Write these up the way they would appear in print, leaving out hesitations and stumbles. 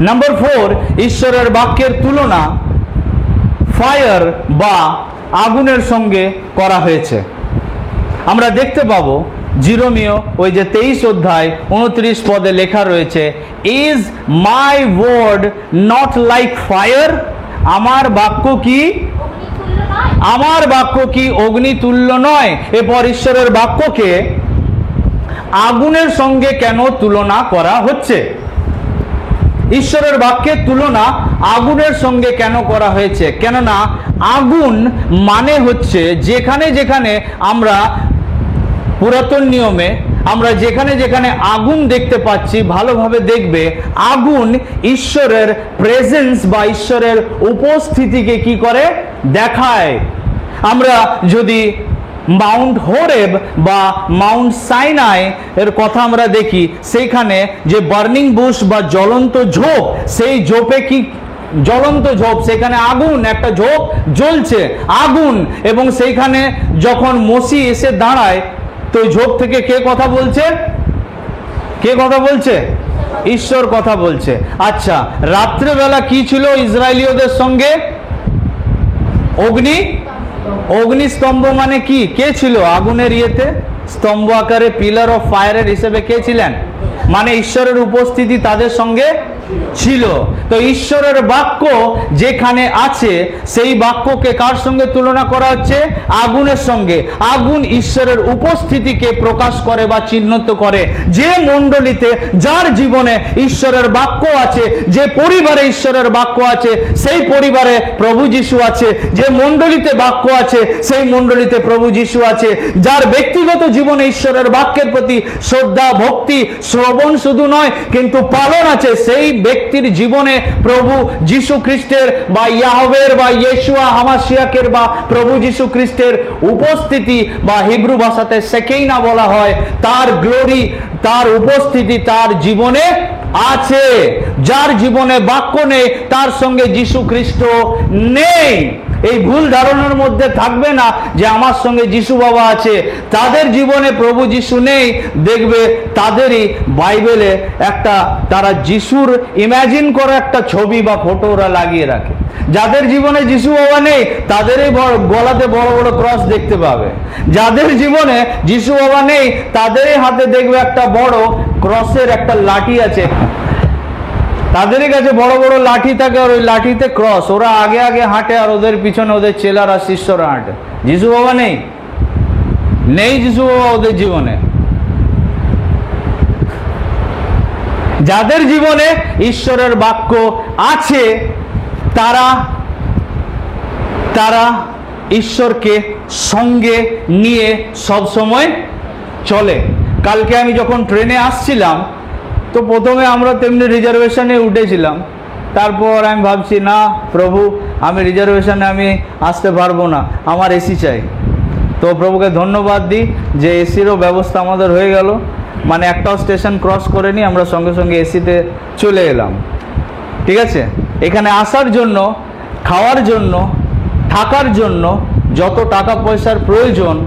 Number 4, ঈশ্বরের বাক্যের তুলনা ফায়ার বা আগুনের সঙ্গে করা হয়েছে। আমরা দেখতে পাবো জিরোমীয় ওই যে 23 অধ্যায় 29 পদে লেখা রয়েছে, is my word not like fire? আমার বাক্য কি অগ্নি তুল্য নয়? এরপর ঈশ্বরের বাক্যকে আগুনের সঙ্গে কেন তুলনা করা হচ্ছে? ঈশ্বরের বাক্যের তুলনা আগুনের সঙ্গে কেন করা হয়েছে? কেননা আগুন মানে হচ্ছে যেখানে যেখানে আমরা পুরাতন নিয়মে আমরা যেখানে যেখানে আগুন দেখতে পাচ্ছি, ভালোভাবে দেখবে আগুন ঈশ্বরের প্রেজেন্স বা ঈশ্বরের উপস্থিতিকে কি করে দেখায়। আমরা যদি মাউন্ট হোরেব বা মাউন্ট সাইনাই এর কথা আমরা দেখি, সেইখানে যে বার্নিং বুশ বা জ্বলন্ত ঝোপ, সেই ঝোপে কি জ্বলন্ত ঝোপ, সেখানে আগুন, একটা ঝোপ জ্বলছে আগুন, এবং সেইখানে যখন মসি এসে দাঁড়ায় তো ঝোপ থেকে কে কথা বলছে? ঈশ্বর কথা বলছে। আচ্ছা, রাত্রেবেলা কি ছিল ইসরায়েলীয়দের সঙ্গে? অগ্নিস্তম্ভ। মানে কি? কে ছিল আগুনের ইয়েতে স্তম্ভ আকারে? পিলার অফ ফায়ারের হিসেবে কে ছিলেন? মানে ঈশ্বরের উপস্থিতি তাদের সঙ্গে ছিল। তো ঈশ্বরের বাক্য যেখানে আছে সেই বাক্যকে কার সঙ্গে তুলনা করা হচ্ছে? আগুনের সঙ্গে। আগুন ঈশ্বরের উপস্থিতিকে প্রকাশ করে বা চিহ্নিত করে। যে মণ্ডলীতে, যার জীবনে ঈশ্বরের বাক্য আছে, যে পরিবারে ঈশ্বরের বাক্য আছে, সেই পরিবারে প্রভু যিশু আছে। যে মণ্ডলীতে বাক্য আছে সেই মণ্ডলীতে প্রভু যিশু আছে। যার ব্যক্তিগত জীবনে ঈশ্বরের বাক্যের প্রতি শ্রদ্ধা, ভক্তি, শ্রবণ শুধু নয় কিন্তু পালন আছে, সেই ব্যক্তির জীবনে প্রভু যিশু খ্রিস্টের বা ইয়াহওয়ের বা ইয়েশুয়া হামাশিয়াকের বা প্রভু যিশু খ্রিস্টের উপস্থিতি বা হিব্রু ভাষাতে সেকেইনা বলা হয়, তার গ্লোরি, তার উপস্থিতি তার জীবনে আছে। যার জীবনে বাক্য নেই তার সঙ্গে যিশু খ্রিস্ট নেই। এই ভুল ধারণার মধ্যে থাকবে না যে আমার সঙ্গে যিশু বাবা আছে, তাদের জীবনে প্রভু যিশু নেই। দেখবে তাদেরই বাইবেলে একটা, তারা যিশুর ইমাজিন করে একটা ছবি বা ফটো ওরা লাগিয়ে রাখে। যাদের জীবনে যিশু বাবা নেই তাদেরই গলাতে বড় বড় ক্রস দেখতে পাবে। যাদের জীবনে যিশু বাবা নেই তাদেরই হাতে দেখবে একটা বড় ক্রসের একটা লাঠি আছে, তাদের কাছে বড় বড় লাঠি থাকে, আর ওই লাঠিতে ক্রস। ওরা আগে আগে হাঁটে আর ওদের পিছনে ওদের চেলারা শিষ্যরা হাঁটে। যিশু বাবা নেই যিশু বাবা ওদের জীবনে। যাদের জীবনে ঈশ্বরের বাক্য আছে তারা ঈশ্বরকে সঙ্গে নিয়ে সব সময় চলে। কালকে আমি যখন ট্রেনে আসছিলাম তো প্রথমে আমরা তেমনি রিজার্ভেশনে উঠেছিলাম। তারপর আমি ভাবছি, না প্রভু, আমি রিজার্ভেশনে আমি আসতে পারবো না, আমার এসি চাই। তো প্রভুকে ধন্যবাদ দিই যে এসিরও ব্যবস্থা আমাদের হয়ে গেল। মানে একটাও স্টেশন ক্রস করেনি, আমরা সঙ্গে সঙ্গে এসিতে চলে এলাম। ঠিক আছে, এখানে আসার জন্য, খাওয়ার জন্য, থাকার জন্য যত টাকা পয়সার প্রয়োজন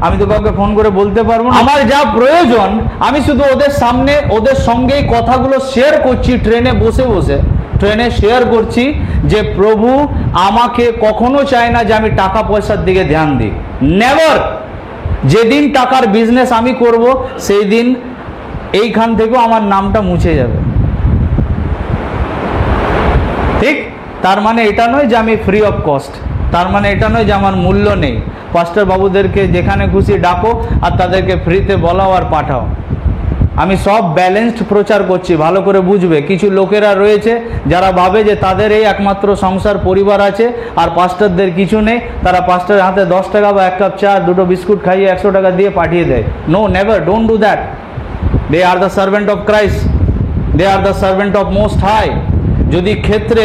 আমি তো কাউকে ফোন করে বলতে পারবো না। আমার যা প্রয়োজন আমি শুধু ওদের সামনে ওদের সঙ্গেই কথাগুলো শেয়ার করছি। ট্রেনে বসে বসে ট্রেনে শেয়ার করছি যে প্রভু আমাকে কখনো চায় না যে আমি টাকা পয়সার দিকে ধ্যান দিই। নেভার। যেদিন টাকার বিজনেস আমি করব সেই দিন এইখান থেকেও আমার নামটা মুছে যাবে। ঠিক? তার মানে এটা নয় যে আমি ফ্রি অফ কস্ট, তার মানে এটা নয় যে আমার মূল্য নেই। পাস্টার বাবুদেরকে যেখানে খুশি ডাকো আর তাদেরকে ফ্রিতে বলাও আর পাঠাও। আমি সব ব্যালেন্সড প্রচার করছি, ভালো করে বুঝবে। কিছু লোকেরা রয়েছে যারা ভাবে যে তাদের এই একমাত্র সংসার পরিবার আছে আর পাস্টারদের কিছু নেই। তারা পাস্টারের হাতে 10 টাকা বা 1 কাপ চা, 2টো বিস্কুট খাইয়ে 100 টাকা দিয়ে পাঠিয়ে দেয়। No, never, don't do that. They are the servant of Christ, they are the servant of most high. যদি ক্ষেত্রে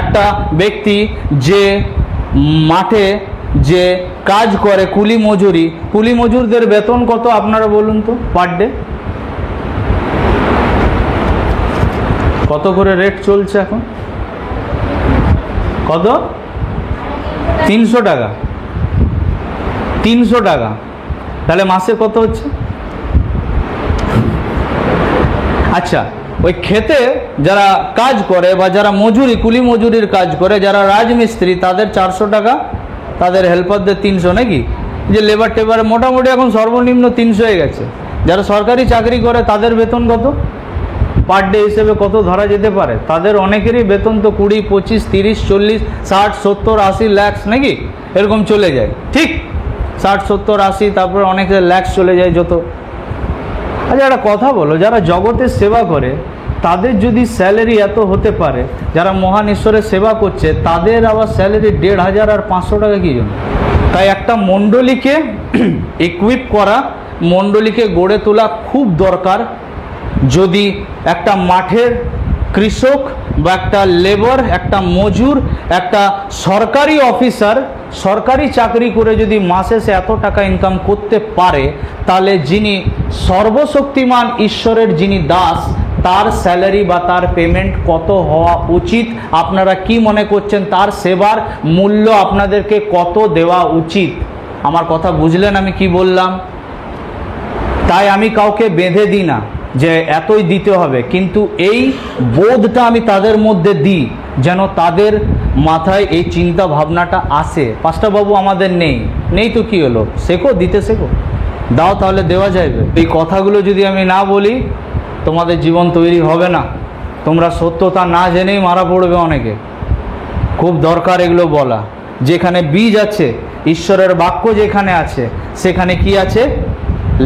একটা ব্যক্তি যে মাঠে যে কাজ করে কুলি মজুরদের বেতন কত আপনারা বলুন তো পার ডে? কত করে রেট চলছে এখন? কত? 300 টাকা। 300 টাকা। তাহলে মাসে কত হচ্ছে? আচ্ছা, ওই খেতে যারা কাজ করে বা যারা মজুরি কুলি মজুরির কাজ করে, যারা রাজমিস্ত্রি, তাদের 400 টাকা, তাদের হেল্পারদের 300, নাকি? যে লেবার টেবার মোটামুটি এখন সর্বনিম্ন 300 হয়ে গেছে। যারা সরকারি চাকরি করে তাদের বেতন কত পার ডে হিসেবে কত ধরা যেতে পারে? তাদের অনেকেরই বেতন তো 20, 25, 30, 40, 60, 70, 80 লাখ, নাকি? এরকম চলে যায়, ঠিক? 60, 70, 80, তারপরে অনেকের লাখ চলে যায় যত। আচ্ছা একটা কথা বলো, যারা জগতের সেবা করে তাদের যদি স্যালারি এত হতে পারে, যারা মহান ঈশ্বরের সেবা করছে তাদের আবার স্যালারি 1500 আর 500 টাকা কি জন্য? তাই একটা মণ্ডলীকে ইকুইপ করা, মণ্ডলীকে গড়ে তোলা খুব দরকার। যদি একটা মাঠের কৃষক বা একটা লেবার, একটা মজুর, একটা সরকারি অফিসার সরকারি চাকরি করে যদি মাসে সে এত টাকা ইনকাম করতে পারে, তাহলে যিনি সর্বশক্তিমান ঈশ্বরের যিনি দাস, তার স্যালারি বা তার পেমেন্ট কত হওয়া উচিত? আপনারা কি মনে করছেন তার সেবার মূল্য আপনাদেরকে কত দেওয়া উচিত? আমার কথা বুঝলেন আমি কি বললাম? তাই আমি কাউকে বেঁধে দিই না যে এতই দিতে হবে, কিন্তু এই বোধটা আমি তাদের মধ্যে দিই যেন তাদের মাথায় এই চিন্তা ভাবনাটা আসে। পাঁচটা বাবু আমাদের নেই তো কি হলো, শেখো, দিতে শেখো, দাও, তাহলে দেওয়া যাবে। এই কথাগুলো যদি আমি না বলি তোমাদের জীবন তৈরি হবে না। তোমরা সত্যতা না জেনেই মারা পড়বে অনেকে। খুব দরকার এগুলো বলা। যেখানে বীজ আছে, ঈশ্বরের বাক্য যেখানে আছে, সেখানে কি আছে?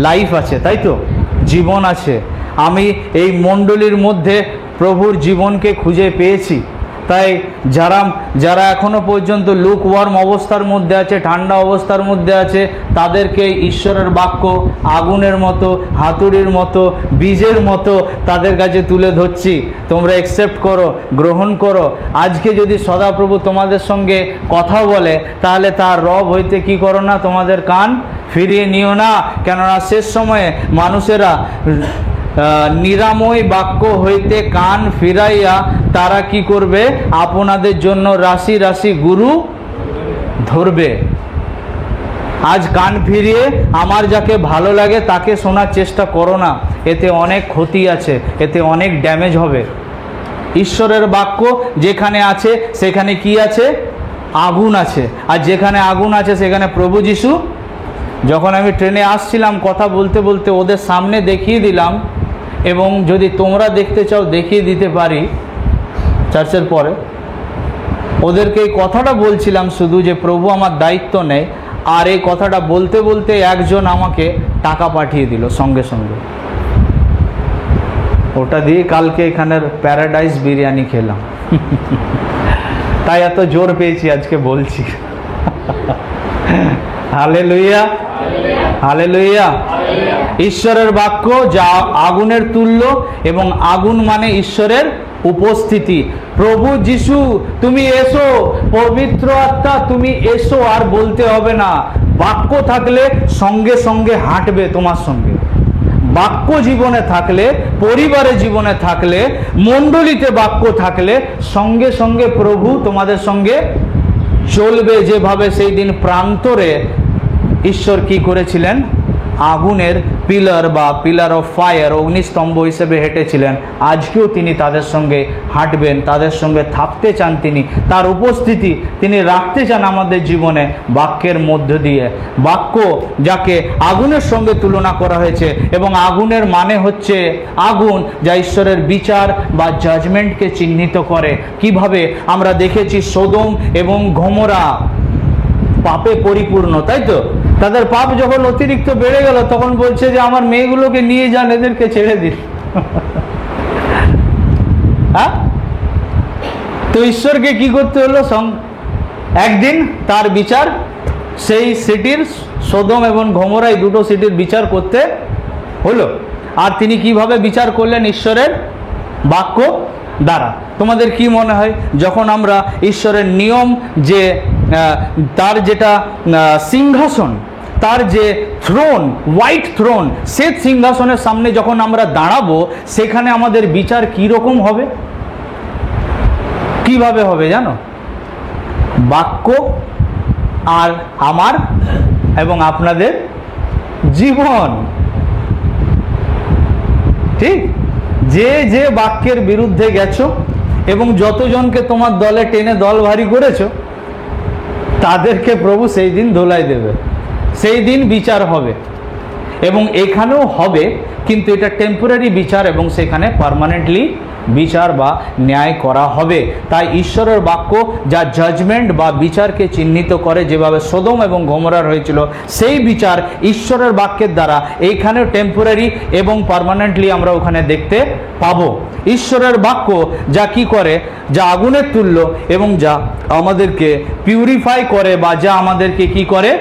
লাইফ আছে, তাই তো? জীবন আছে। আমি এই মণ্ডলীর মধ্যে প্রভুর জীবনকে খুঁজে পেয়েছি। তাই যারা এখনো পর্যন্ত লুকওয়ার্ম অবস্থার মধ্যে আছে, ঠান্ডা অবস্থার মধ্যে আছে, তাদেরকে ঈশ্বরের বাক্য আগুনের মতো, হাতুড়ির মতো, বীজের মতো তাদের কাছে তুলে ধরছি। তোমরা অ্যাকসেপ্ট করো, গ্রহণ করো। আজকে যদি সদাপ্রভু তোমাদের সঙ্গে কথা বলে, তাহলে তার রব হইতে কি করো না, তোমাদের কান ফিরিয়ে নিও না। কেননা শেষ সময়ে মানুষেরা নিরাময় বাক্য হইতে কান ফিরাইয়া তারা কি করবে? আপনাদের জন্য রাশি রাশি গুরু ধরবে। আজ কান ফিরিয়ে আমার যাকে ভালো লাগে তাকে শোনার চেষ্টা করো না। এতে অনেক ক্ষতি আছে, এতে অনেক ড্যামেজ হবে। ঈশ্বরের বাক্য যেখানে আছে সেখানে কি আছে? আগুন আছে। আর যেখানে আগুন আছে সেখানে প্রভু যিশু। যখন আমি ট্রেনে আসছিলাম, কথা বলতে বলতে ওদের সামনে দেখিয়ে দিলাম, এবং যদি তোমরা দেখতে চাও দেখিয়ে দিতে পারি চার্চের পরে। ওদেরকে এই কথাটা বলছিলাম শুধু, যে প্রভু আমার দায়িত্ব নেয়। আর এই কথাটা বলতে বলতে একজন আমাকে টাকা পাঠিয়ে দিল সঙ্গে সঙ্গে। ওটা দিয়ে কালকে এখানের প্যারাডাইস বিরিয়ানি খেলাম। তাই এত জোর পেয়েছি আজকে বলছি। Hallelujah, hallelujah. ঈশ্বরের বাক্য যা আগুনের তুল্য, এবং আগুন মানে ঈশ্বরের উপস্থিতি। প্রভু যিশু তুমি এসো, পবিত্র আত্মা তুমি এসো, আর বলতে হবে না। বাক্য থাকলে সঙ্গে সঙ্গে হাঁটবে তোমার সঙ্গে। বাক্য জীবনে থাকলে, পরিবারে জীবনে থাকলে, মণ্ডলীতে বাক্য থাকলে সঙ্গে সঙ্গে প্রভু তোমাদের সঙ্গে চলবে। যেভাবে সেই দিন প্রান্তরে ঈশ্বর কি করেছিলেন? আগুনের পিলার বা পিলার অফ ফায়ার, অগ্নিস্তম্ভ হিসেবে হেঁটেছিলেন। আজকেও তিনি তাদের সঙ্গে হাঁটবেন, তাদের সঙ্গে থাকতে চান। তিনি তার উপস্থিতি তিনি রাখতে চান আমাদের জীবনে বাক্যের মধ্য দিয়ে। বাক্য যাকে আগুনের সঙ্গে তুলনা করা হয়েছে, এবং আগুনের মানে হচ্ছে আগুন যা ঈশ্বরের বিচার বা জাজমেন্টকে চিহ্নিত করে। কিভাবে আমরা দেখেছি সোদম এবং গমোরা পাপে পরিপূর্ণ, তাই তো? তাদের পাপ যখন অতিরিক্ত বেড়ে গেল, তখন বলছে যে আমার মেয়েগুলোকে নিয়ে যান, এদেরকে ছেড়ে দিন। হ্যাঁ, তো ঈশ্বরকে কি করতে হলো? একদিন তার বিচার সেই সিটির, সোদম এবং গমোরা, এই দুটো সিটির বিচার করতে হলো। আর তিনি কিভাবে বিচার করলেন? ঈশ্বরের বাক্য দ্বারা। তোমাদের কি মনে হয়, যখন আমরা ঈশ্বরের নিয়ম, যে তার যেটা সিংহাসন, তার যে থ্রোন, হোয়াইট থ্রোন, সে সিংহাসনের সামনে যখন আমরা দাঁড়াবো, সেখানে আমাদের বিচার কি রকম হবে? কিভাবে হবে জানো? বাক্য আর আমার এবং আপনাদের জীবন, ঠিক? যে যে বাক্যের বিরুদ্ধে গেছো এবং যতজনকে তোমার দলে টেনে দল ভারী করেছো তাদেরকে প্রভু সেই দিন ধোলাই দেবে, সেই দিন বিচার হবে। এবং এখানেও হবে, কিন্তু এটা টেম্পোরারি বিচার এবং সেখানে পার্মানেন্টলি বিচার বা ন্যায় করা হবে। তাই ঈশ্বরের বাক্য যা জাজমেন্ট বা বিচারকে চিহ্নিত করে, যেভাবে সোদম এবং গমরার হয়েছিল, সেই বিচার ঈশ্বরের বাক্যের দ্বারা এইখানেও টেম্পোরারি এবং পার্মানেন্টলি আমরা ওখানে দেখতে পাবো। ঈশ্বরের বাক্য যা কি করে, যা আগুনের তুল্য এবং যা আমাদেরকে পিউরিফাই করে বা যা আমাদেরকে কি করে,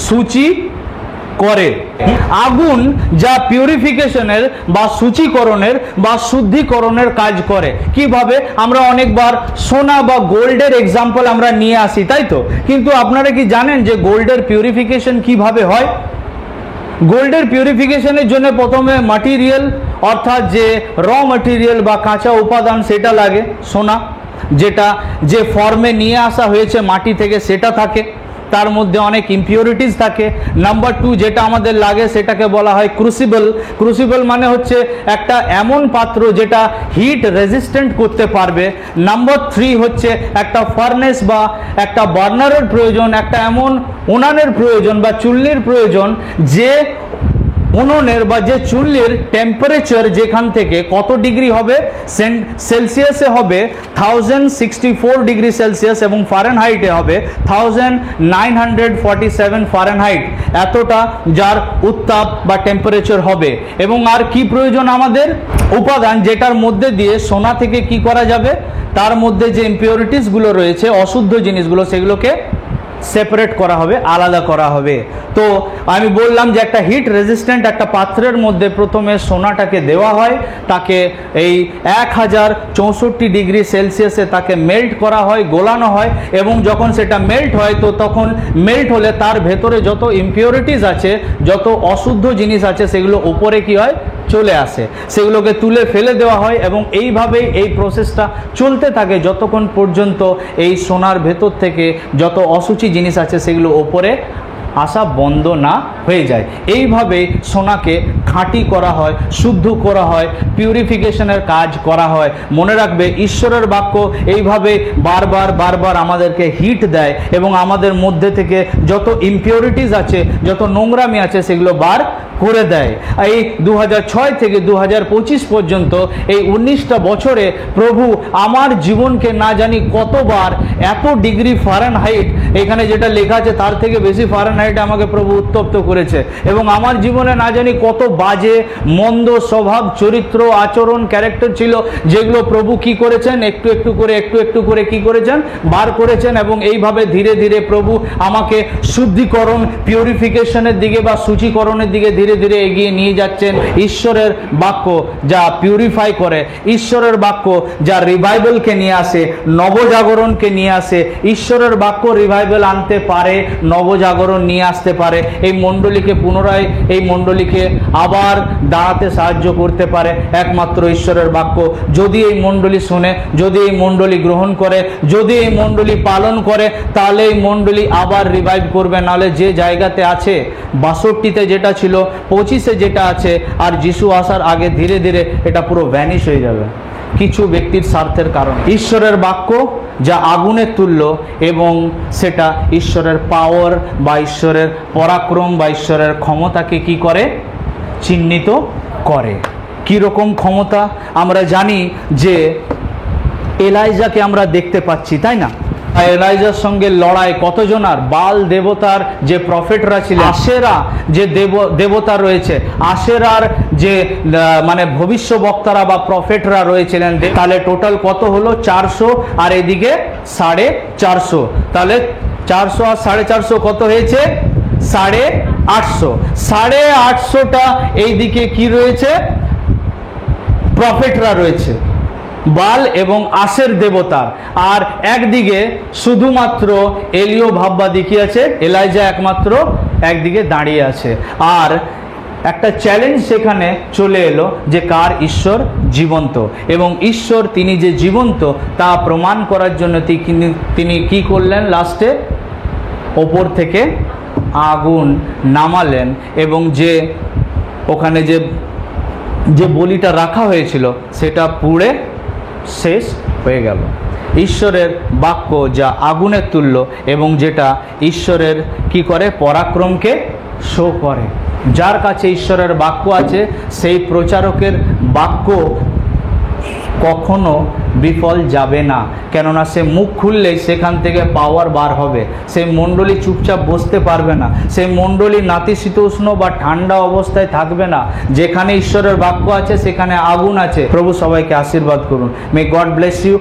সূচি করে। আগুন যা পিউরিফিকেশনের বা সূচীকরণের বা শুদ্ধিকরণের কাজ করে। কিভাবে? আমরা অনেকবার সোনা বা গোল্ডের এক্সাম্পল আমরা নিয়ে আসি, তাই তো? কিন্তু আপনারা কি জানেন যে গোল্ডের পিউরিফিকেশন কিভাবে হয়? গোল্ডের পিউরিফিকেশনের জন্য প্রথমে ম্যাটেরিয়াল, অর্থাৎ যে র ম্যাটেরিয়াল বা কাঁচা উপাদান সেটা লাগে, সোনা, যেটা যে ফর্মে নিয়ে আসা হয়েছে মাটি থেকে সেটা থাকে, তার মধ্যে অনেক ইমপিউরিটিস থাকে। নাম্বার 2 যেটা আমাদের লাগে সেটাকে বলা হয় ক্রুসিবল। ক্রুসিবল মানে হচ্ছে একটা এমন পাত্র যেটা হিট রেজিস্ট্যান্ট করতে পারবে। নাম্বার 3 হচ্ছে একটা ফার্নেস বা একটা বার্নারের প্রয়োজন, একটা এমন উনানের প্রয়োজন বা চুল্লির প্রয়োজন, যে উনুনের বা যে চুল্লির টেম্পারেচার যেখান থেকে কত ডিগ্রি হবে, সেলসিয়াসে হবে 1064 ডিগ্রি সেলসিয়াস এবং ফারেনহাইটে হবে 1947 ফারেনহাইট, এতটা যার উত্তাপ বা টেম্পারেচার হবে। এবং আর কি প্রয়োজন আমাদের? উপাদান যেটার মধ্যে দিয়ে সোনা থেকে কি করা যাবে, তার মধ্যে যে ইমপিউরিটিসগুলো রয়েছে, অশুদ্ধ জিনিসগুলো, সেগুলোকে সেপারেট করা হবে, আলাদা করা হবে। তো আমি বললাম যে একটা হিট রেজিস্ট্যান্ট একটা পাত্রের মধ্যে প্রথমে সোনাটাকে দেওয়া হয়, তাকে এই 1064 ডিগ্রি সেলসিয়াসে তাকে মেল্ট করা হয়, গোলানো হয়, এবং যখন সেটা মেল্ট হয় তো তখন মেল্ট হলে তার ভেতরে যত ইমপিউরিটিস আছে, যত অশুদ্ধ জিনিস আছে, সেগুলো উপরে কি হয়, চলে আসে, সেগুলোকে তুলে ফেলে দেওয়া হয়। এবং এইভাবেই এই প্রসেসটা চলতে থাকে যতক্ষণ পর্যন্ত এই সোনার ভেতর থেকে যত অসুচি জিনিস আছে সেগুলো ওপরে আসা বন্ধ না হয়ে যায়। এইভাবে সোনাকে খাঁটি করা হয়, শুদ্ধ করা হয়, পিউরিফিকেশনের কাজ করা হয়। মনে রাখবে, ঈশ্বরের বাক্য এইভাবে বারবার বারবার আমাদেরকে হিট দেয় এবং আমাদের মধ্যে থেকে যত ইমপিউরিটিস আছে, যত নোংরামি আছে, সেগুলো বার করে দেয়। এই 2006 থেকে 2025 পর্যন্ত এই 19টা বছরে প্রভু আমার জীবনকে না জানি কতবার এত ডিগ্রি ফারেনহাইট, এখানে যেটা লেখা আছে তার থেকে বেশি ফারেনহাইটে আমাকে প্রভু উত্তপ্ত করেছে। এবং আমার জীবনে না জানি কত বাজে মন্দ স্বভাব, চরিত্র, আচরণ, ক্যারেক্টার ছিল, যেগুলো প্রভু কি করেছেন, একটু একটু করে কি করেছেন, বার করেছেন। এবং এইভাবে ধীরে ধীরে প্রভু আমাকে শুদ্ধিকরণ, পিউরিফিকেশনের দিকে বা সূচীকরণের দিকে ধীরে ধীরে এগিয়ে নিয়ে যাচ্ছেন। ঈশ্বরের বাক্য যা পিউরিফাই করে, ঈশ্বরের বাক্য যা রিভাইভালকে নিয়ে আসে, নবজাগরণকে নিয়ে আসে। ঈশ্বরের বাক্য রিভাইভাল আনতে পারে, নবজাগরণ নিয়ে আসতে পারে, এই মণ্ডলীকে পুনরায়, এই মণ্ডলীকে আবার দাঁড়াতে সাহায্য করতে পারে একমাত্র ঈশ্বরের বাক্য। যদি এই মণ্ডলী শুনে, যদি এই মণ্ডলী গ্রহণ করে, যদি এই মণ্ডলী পালন করে, তাহলে এই মণ্ডলী আবার রিভাইভ করবে। নাহলে যে জায়গাতে আছে, 62-তে যেটা ছিল, 25-এ যেটা আছে, আর যিশু আসার আগে ধীরে ধীরে এটা পুরো ভ্যানিশ হয়ে যাবে কিছু ব্যক্তির স্বার্থের কারণে। ঈশ্বরের বাক্য যা আগুনের তুল্য এবং সেটা ঈশ্বরের পাওয়ার বা ঈশ্বরের পরাক্রম বা ঈশ্বরের ক্ষমতাকে কি করে, চিহ্নিত করে। কি রকম ক্ষমতা? আমরা জানি যে এলাইজাকে আমরা দেখতে পাচ্ছি, তাই না? এলাইজার সঙ্গে লড়াই কতজন, আর বাল দেবতার যে প্রফেটরা ছিলেন, আশেরা যে দেবতা রয়েছে, আশেরার যে মানে ভবিষ্যবক্তারা বা প্রফেটরা রয়েছিলেন, তাহলে টোটাল কত হলো? 400, আর এদিকে 450। তাহলে 400 আর 450 কত হয়েছে? 850। 850টা এইদিকে কি রয়েছে? প্রফেটরা রয়েছে, বাল এবং আশের দেবতার। আর একদিকে শুধুমাত্র এলিও ভাববাদী কি আছে, এলাইজা একমাত্র একদিকে দাঁড়িয়ে আছে। আর একটা চ্যালেঞ্জ সেখানে চলে এলো যে কার ঈশ্বর জীবন্ত, এবং ঈশ্বর তিনি যে জীবন্ত তা প্রমাণ করার জন্য তিনি কি করলেন? লাস্টে ওপর থেকে আগুন নামালেন, এবং যে ওখানে যে যে বলিটা রাখা হয়েছিল সেটা পুড়ে শেষ হয়ে গেল। ঈশ্বরের বাক্য যা আগুনের তুল্য এবং যেটা ঈশ্বরের কি করে, পরাক্রমকে শো করে। যার কাছে ঈশ্বরের বাক্য আছে সেই প্রচারকের বাক্য কখনো বিফল যাবে না, কেননা সে মুখ খুললেই সেখান থেকে পাওয়ার বার হবে। সেই মণ্ডলী চুপচাপ বসতে পারবে না, সেই মণ্ডলী নাতিশীতোষ্ণ বা ঠান্ডা অবস্থায় থাকবে না। যেখানে ঈশ্বরের বাক্য আছে সেখানে আগুন আছে। প্রভু সবাইকে আশীর্বাদ করুন। May God bless you.